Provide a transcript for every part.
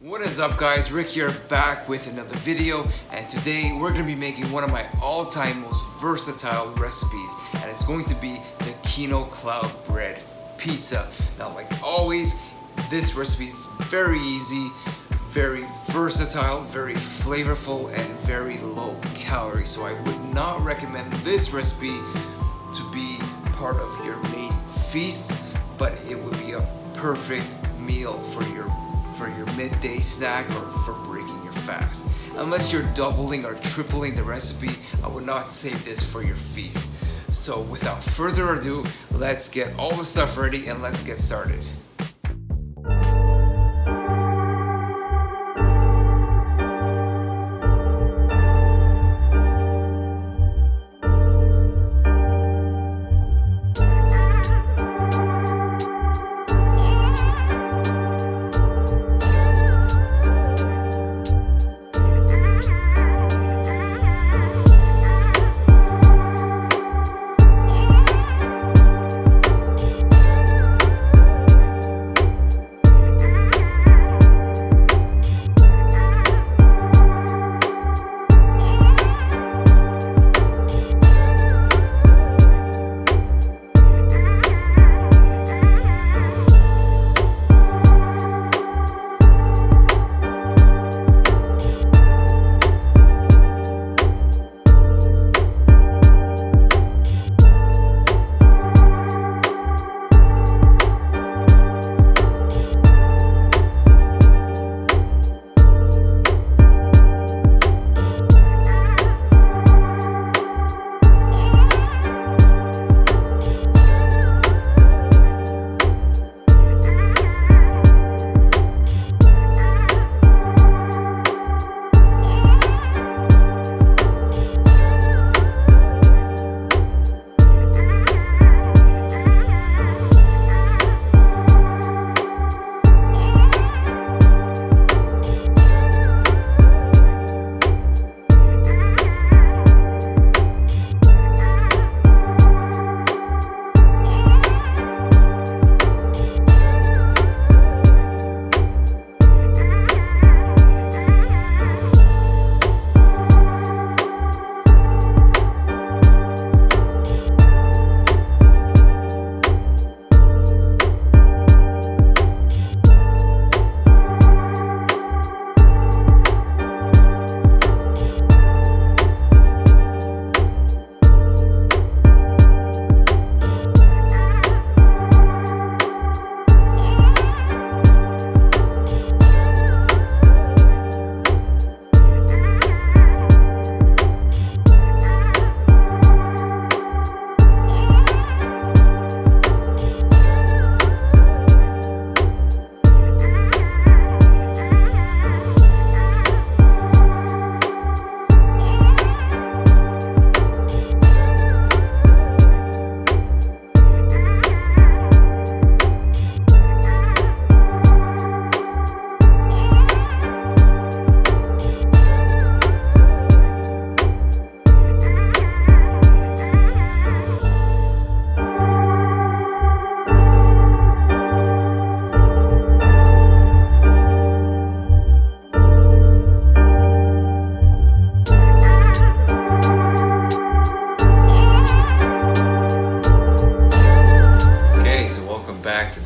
What is up guys, Rick here back with another video, and today we're going to be making one of my all-time most versatile recipes, and it's going to be the Kino cloud bread pizza. Now like always, this recipe is very easy, very versatile, very flavorful, and very low calorie, so I would not recommend this recipe to be part of your main feast, but it would be a perfect meal for your midday snack or for breaking your fast. Unless you're doubling or tripling the recipe, I would not save this for your feast. So without further ado, let's get all the stuff ready and let's get started.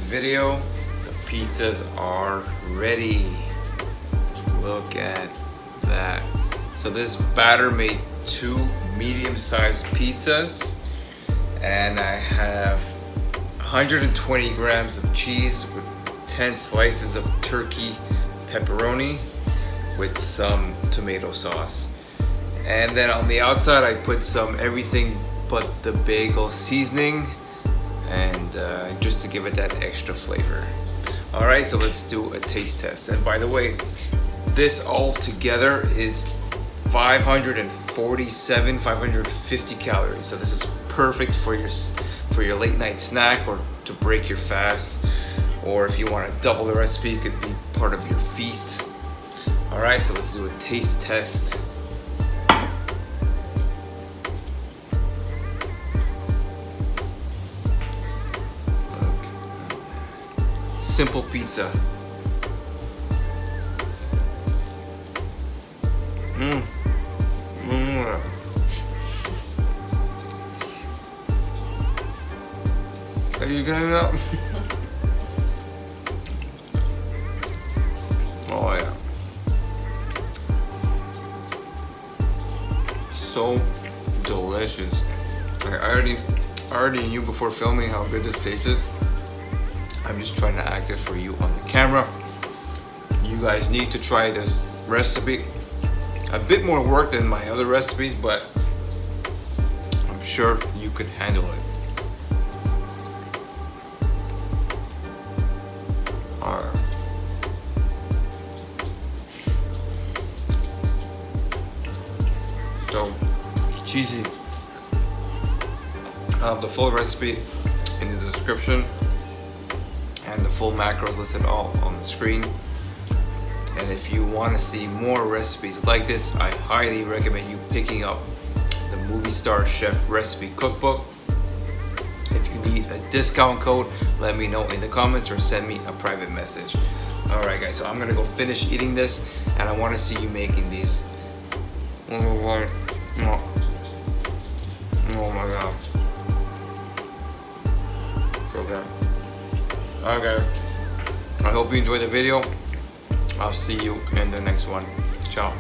Video. The pizzas are ready. Look at that. So this batter made 2 medium-sized pizzas, and I have 120 grams of cheese with 10 slices of turkey pepperoni with some tomato sauce, and then on the outside I put some everything but the bagel seasoning, and just to give it that extra flavor. Alright, so let's do a taste test. And by the way, this all together is 550 calories. So this is perfect for your late night snack, or to break your fast, or if you want to double the recipe, it could be part of your feast. Alright, so let's do a taste test. Simple pizza. Are you getting up? Oh yeah. So delicious. I already knew before filming how good this tasted. I'm just trying to act it for you on the camera. You guys need to try this recipe. A bit more work than my other recipes, but I'm sure you could handle it. Alright. So cheesy. I have the full recipe in the description and the full macros listed all on the screen. And if you want to see more recipes like this, I highly recommend you picking up the Movie Star Chef Recipe Cookbook. If you need a discount code, let me know in the comments or send me a private message. Alright guys, so I'm gonna go finish eating this and I want to see you making these. Oh my god. So good. Okay. I hope you enjoyed the video. I'll see you in the next one. Ciao.